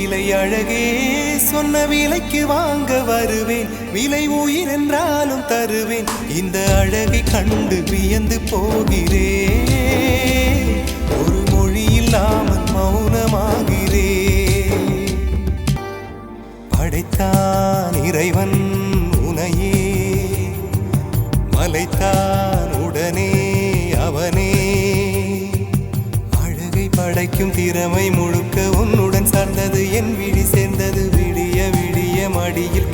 விலை அழகே சொன்ன விலைக்கு வாங்க வருவேன் விலை உயிர் என்றாலும் தருவேன் இந்த அழகை கண்டு வியந்து போகிறேன் ஒரு மொழி இல்லாமல் மௌனமாகிறேன் படைத்தான் இறைவன் உனையே மலைத்தான் உடனே அவனே அழகை படைக்கும் திறமை முழுக்க உன்னுடன் சார்ந்தது என் விழி சேர்ந்தது விடிய விடிய மடியில்